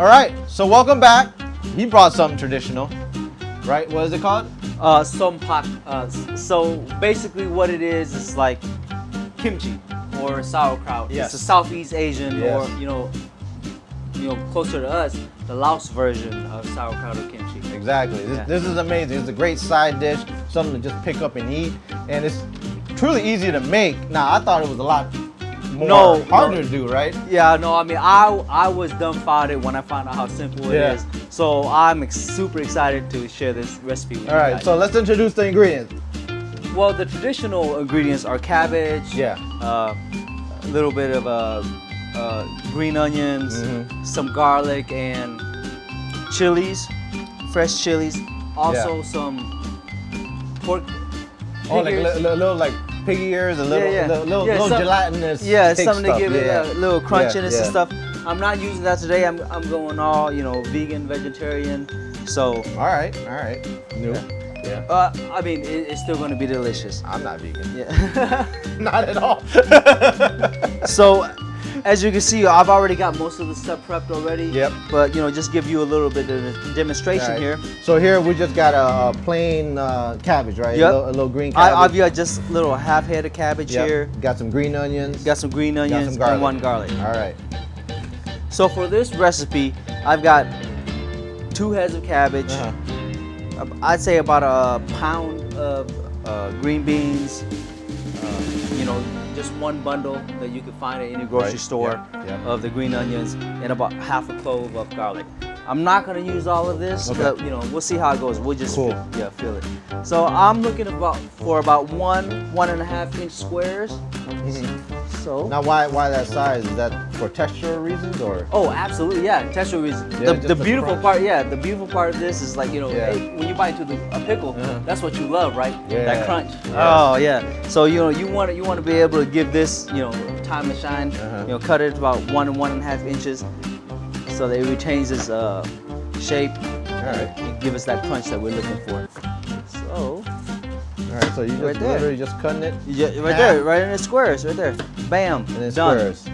All right, so welcome back. He brought something traditional, right? What is it called? Sompak. So basically what it is like kimchi or sauerkraut. Yes. It's a Southeast Asian Yes. or, you know, closer to us, the Laos version of sauerkraut or kimchi. Exactly. This is amazing. It's a great side dish, something to just pick up and eat. And it's truly easy to make. Now, I thought it was a lot more harder to do, right? Yeah, no, I mean, I was dumbfounded when I found out how simple it is. So I'm super excited to share this recipe with you guys. So let's introduce the ingredients. Well, the traditional ingredients are cabbage, a little bit of green onions, some garlic, and chilies, fresh chilies. Also some pork. Oh, like a little like pig ears, a little gelatinous. Yeah, thick something stuff. to give it a little crunchiness and stuff. I'm not using that today. I'm going all vegan, vegetarian. So. All right. New. Yeah. I mean, it's still going to be delicious. I'm not vegan. Yeah. Not at all. So, as you can see, I've already got most of the stuff prepped already. Yep. But just give you a little bit of a demonstration here. So here we just got a plain cabbage, right? Yep. A little green cabbage. I've got just a little half head of cabbage here. Got some green onions. Got some green onions and one garlic. All right. So for this recipe, I've got 2 heads of cabbage. I'd say about a pound of green beans. Just 1 bundle that you can find at any grocery store of the green onions, and about half a clove of garlic. I'm not going to use all of this, but we'll see how it goes. We'll just feel it. So I'm looking for about 1.5 inch squares. So now, why that size? Is that for texture reasons or? Oh, absolutely, yeah, texture reasons. The beautiful part, the beautiful part of this is like hey, when you bite into a pickle, that's what you love, right? Yeah. That crunch. Yes. Oh yeah. So you want to be able to give this time to shine. Cut it about 1.5 inches, so that it retains its shape. All right. And give us that crunch that we're looking for. So. All right, so you just literally just cutting it? Right there, right in the squares, right there. Bam, and then done. Squares.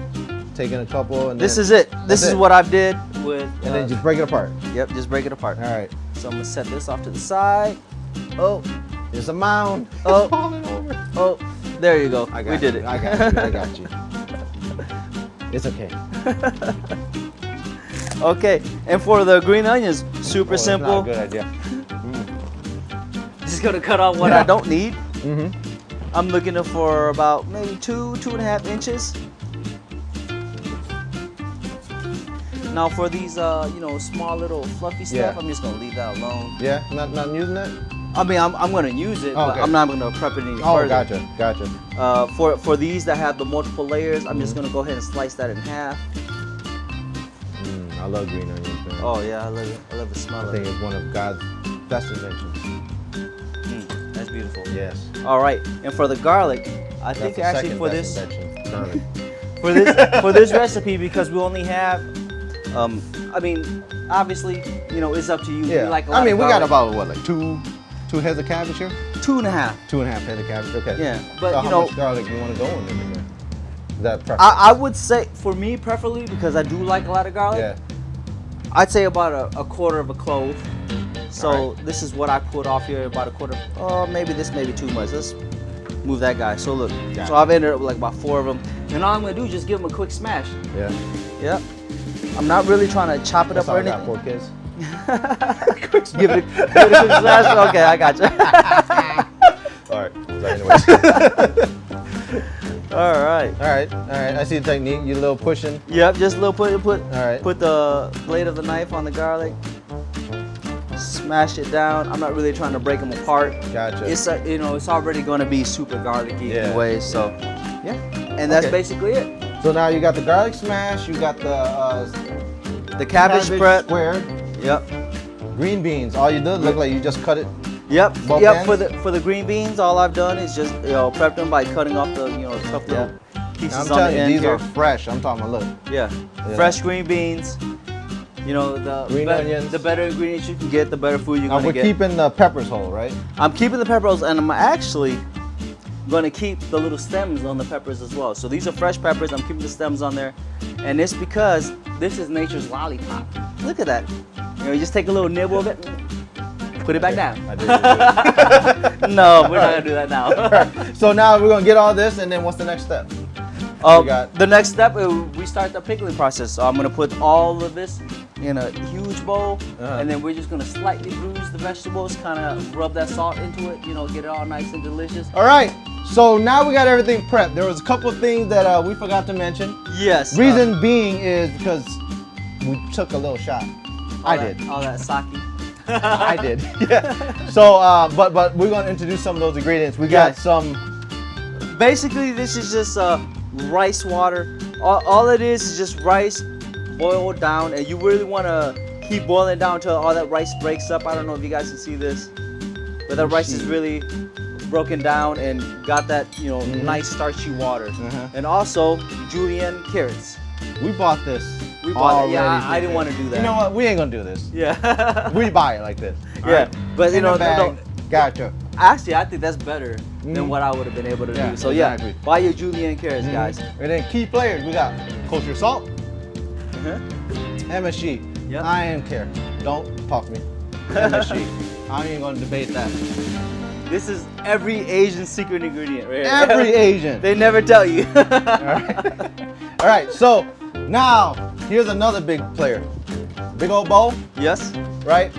Taking a couple and this is it. This is what I did with. And then just break it apart. Yep, just break it apart. All right. So I'm gonna set this off to the side. Oh, there's a mound. Oh, it's falling over. Oh, there you go. We did it. I got you. It's okay. Okay, and for the green onions, super simple. That's not a good idea. Just gonna cut off what I don't need. I'm looking for about maybe 2.5 inches. Now for these, small little fluffy stuff, I'm just gonna leave that alone. Yeah, not using that. I mean, I'm gonna use it, but I'm not gonna prep it any further. Oh, gotcha. For these that have the multiple layers, I'm just gonna go ahead and slice that in half. I love green onions, man. Oh yeah, I love it. I love the smell of it. I think it's one of God's best inventions. That's beautiful. Yes. All right, and for the garlic, I think actually for this garlic. for this recipe, because we only have, I mean, obviously, it's up to you. Yeah. Like I mean, we got about what, like two heads of cabbage here? 2.5. 2.5 heads of cabbage. Okay. Yeah, but so how much garlic you want to go in there? Is that preference? I would say, for me, preferably, because I do like a lot of garlic. Yeah. I'd say about a quarter of a clove. So this is what I put off here, about a quarter. Oh, maybe this may be too much. Let's move that guy. So look, so I've ended up with like about 4 of them. And all I'm gonna do is just give them a quick smash. Yeah. Yep. I'm not really trying to chop it up or anything. I got 4 kids. Give it a quick smash. Okay, I got you. All right. All right. I see the technique. You a little pushing. Yep, just a little put. All right. Put the blade of the knife on the garlic. Smash it down. I'm not really trying to break them apart. Gotcha. It's it's already going to be super garlicky anyway. So yeah, and that's basically it. So now you got the garlic smash. You got the cabbage prep. Squared. Yep. Green beans. All you did look like you just cut it. Yep. Both ends? For the green beans, all I've done is just prep them by cutting off the tough little pieces I'm on telling the you, end these here. are fresh. I'm talking about look. Yeah. Fresh green beans. The green onions. The better ingredients you can get, the better food you're now gonna get. we're keeping the peppers whole, right? I'm keeping the peppers, and I'm actually going to keep the little stems on the peppers as well. So these are fresh peppers. I'm keeping the stems on there, and it's because this is nature's lollipop. look at that. You know, you just take a little nibble of it, put it back down. I did. No, we're not gonna do that now. So now we're gonna get all this, and then what's the next step? The next step, we start the pickling process. So I'm gonna put all of this in a huge bowl, and then we're just gonna slightly bruise the vegetables, kind of rub that salt into it, you know, get it all nice and delicious. All right. So now we got everything prepped. There was a couple of things that we forgot to mention. Yes. Reason being is because we took a little shot. I did. All that sake. I did. Yeah. So, but we're gonna introduce some of those ingredients. We got some. Basically, this is just rice water. All it is just rice boiled down, and you really want to keep boiling down until all that rice breaks up. I don't know if you guys can see this, but the rice is really broken down and got that, you know, nice starchy water. And also julienne carrots. We bought this. We bought it. Yeah, I didn't want to do that. You know what? We ain't gonna do this. Yeah. We buy it like this. Yeah, but you know, gotcha. Actually, I think that's better than what I would have been able to do. So exactly. yeah, buy your julienne carrots, guys. And then key players, we got kosher salt, MSG. Yep. I ain't care. Don't talk to me. MSG. I ain't gonna debate that. This is every Asian secret ingredient, right? Every Asian. They never tell you. All right. All right. So now here's another big player. Big old bowl. Yes. Right.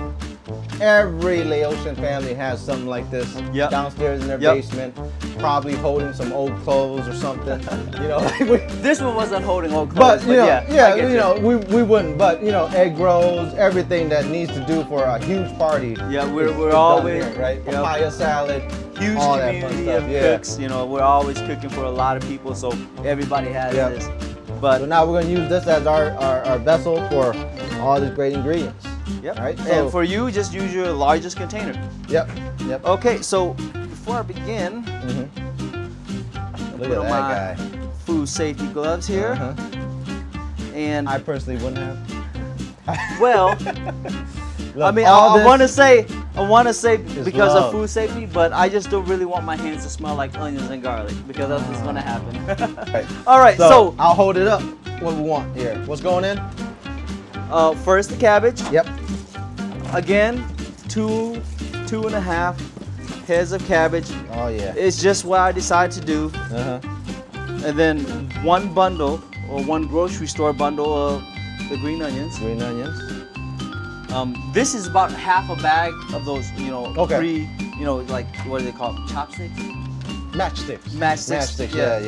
Every Laotian family has something like this downstairs in their basement, probably holding some old clothes or something. You know, like this one wasn't holding old clothes, but you know, we wouldn't. But you know, egg rolls, everything that needs to do for a huge party. Yeah, we're always here, right. Papaya salad, huge all community of cooks. You know, we're always cooking for a lot of people, so everybody has this. But so now we're gonna use this as our vessel for all these great ingredients. Yep. Right. So, and for you, just use your largest container. Yep. Yep. Okay. So before I begin, look at that guy. Food safety gloves here. And I personally wouldn't have. Well, I mean, I want to say because of food safety, but I just don't really want my hands to smell like onions and garlic because that's what's gonna happen. Right. All right. So I'll hold it up. What we want here? What's going in? First the cabbage. Yep. Again, 2.5 heads of cabbage. Oh yeah. It's just what I decided to do. And then one bundle or one grocery store bundle of the green onions. Green onions. This is about half a bag of those, you know, like what do they call them? Chopsticks? Matchsticks. Matchsticks. Yeah.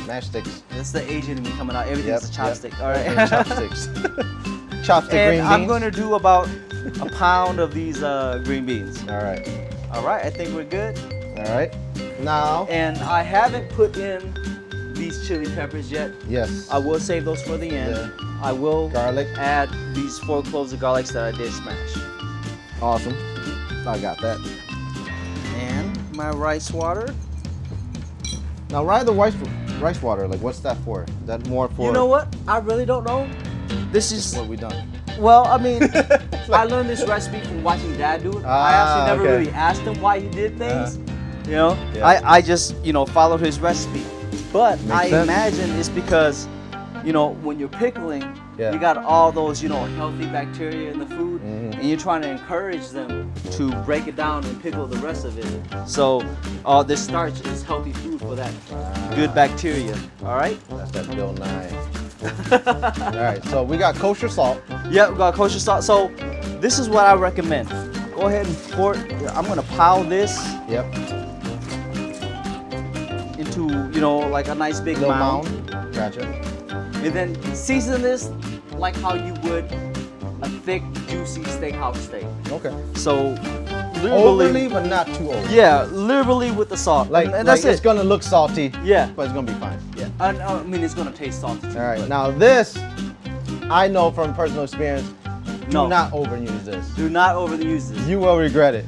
Matchsticks. That's the Asian in me coming out. Everything's a chopstick. All right. Chopsticks. Chopstick and green beans. I'm going to do about a pound of these green beans. All right. All right. I think we're good. All right. Now. And I haven't put in these chili peppers yet. Yes. I will save those for the end. Yeah. I will garlic. Add these 4 cloves of garlic that I did smash. Awesome. I got that. And my rice water. Now, why the rice water? Like, what's that for? Is that more for? You know what? I really don't know. This is what we done. Well, I mean, I learned this recipe from watching Dad do it. I actually never really asked him why he did things. You know, I just followed his recipe. But I imagine it's because, when you're pickling, you got all those healthy bacteria in the food, and you're trying to encourage them to break it down and pickle the rest of it. So this starch is healthy food for that good bacteria. All right. That's that Bill Nye. All right, so we got kosher salt. Yeah, we got kosher salt. So this is what I recommend. Go ahead and pour it. I'm gonna pile this. Yep. Into like a nice big little mound. Gotcha. And then season this like how you would a thick, juicy steakhouse steak. Okay. So liberally, overly, but not too over. Yeah, liberally with the salt. And that's it. It's gonna look salty. Yeah. But it's gonna be fine. Yeah. I mean, it's gonna taste salty too. All right. Now this, I know from personal experience. Do not overuse this. Do not overuse this. You will regret it.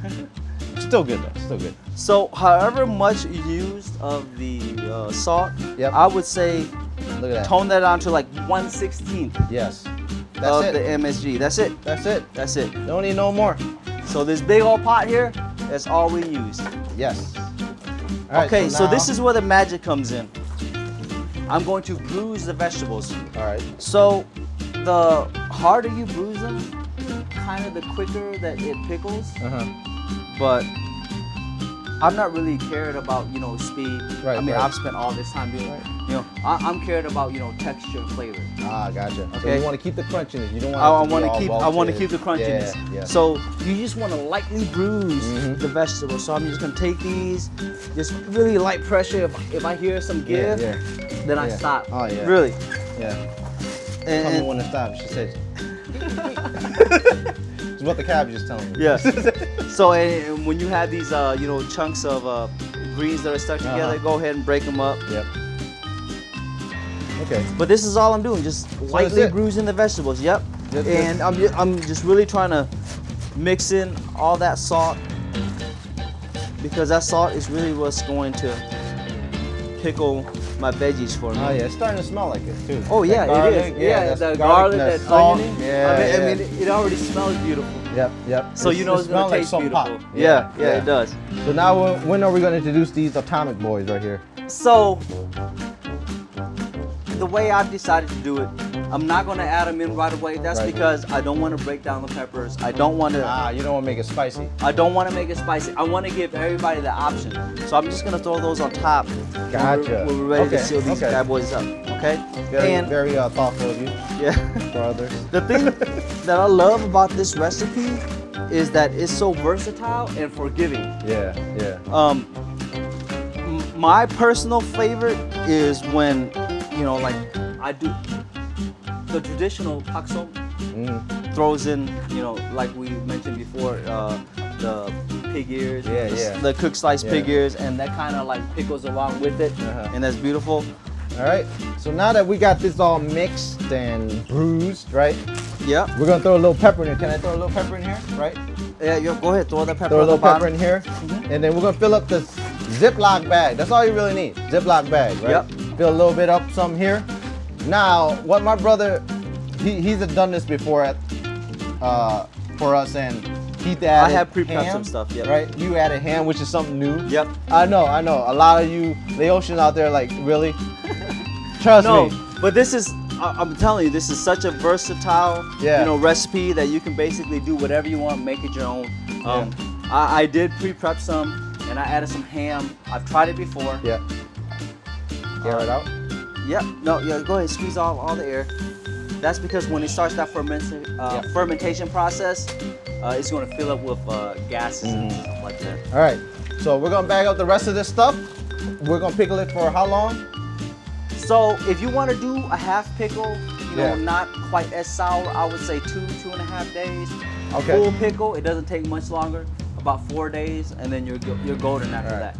Still good though. Still good. So, however much you used of the salt, I would say tone that down to like 1/16. Yes. That's it. The MSG. That's it. That's it. That's it. Don't need no more. So this big old pot here, that's all we used. Yes. All right, okay, so this is where the magic comes in. I'm going to bruise the vegetables. All right. So the harder you bruise them, kind of the quicker that it pickles. But I'm not really cared about, you know, speed. Right, I mean, right. I've spent all this time doing it. You know, I'm cared about, you know, texture and flavor. Ah, gotcha. Okay. So you want to keep the crunchiness. You don't want. I want to keep the crunchiness. Yeah. So you just want to lightly bruise the vegetables. So I'm just gonna take these, just really light pressure. If I hear some give, then I stop. Oh yeah. Really. Yeah. And, Tell me when to stop. She said. It's what the cabbage is telling me. Yeah. So and when you have these, you know, chunks of greens that are stuck together, go ahead and break them up. Yep. Okay. But this is all I'm doing, just lightly bruising the vegetables. Yep. And I'm just really trying to mix in all that salt, because that salt is really what's going to pickle my veggies for me. Oh yeah, it's starting to smell like it too. Oh yeah, garlic, it is. Yeah, the garlic, that salt. onion. Yeah, I mean, it already smells beautiful. Yep. So you know it's gonna taste beautiful. Yeah, it does. So now when are we gonna introduce these atomic boys right here? So the way I've decided to do it, I'm not gonna add them in right away. That's because I don't want to break down the peppers. I don't want to. You don't want to make it spicy. I don't want to make it spicy. I want to give everybody the option. So I'm just gonna throw those on top. Gotcha. When we're ready to seal these bad boys up. Okay. Very thoughtful of you. Yeah. For others. The thing that I love about this recipe is that it's so versatile and forgiving. Yeah. My personal favorite is when, you know, like I do the traditional paksom, throws in, you know, like we mentioned before, the pig ears, the cooked sliced pig ears, and that kind of like pickles along with it, and that's beautiful. All right, so now that we got this all mixed and bruised, right? Yeah. We're gonna throw a little pepper in here. Can I throw a little pepper in here, right? Yeah, go ahead, throw the pepper. Throw a little pepper in here, and then we're gonna fill up this Ziploc bag. That's all you really need, Ziploc bag, right? Yep. Fill a little bit up, some here. Now, what my brother, he's done this before at, for us, and he added I have pre-prepped ham, some stuff, right? You added ham, which is something new. Yep. I know. A lot of you Laotians out there, like, really? Trust me. But this is, I'm telling you, this is such a versatile, you know, recipe that you can basically do whatever you want, make it your own. I did pre-prep some, and I added some ham. I've tried it before. Yeah. Air it out. Yep. No. Yeah. Go ahead. Squeeze all the air. That's because when it starts that fermentation process, it's going to fill up with gases and stuff like that. All right. So we're gonna bag up the rest of this stuff. We're gonna pickle it for how long? So if you want to do a half pickle, you know, not quite as sour, I would say 2.5 days. Okay. Full pickle, it doesn't take much longer, about 4 days, and then you're golden after that.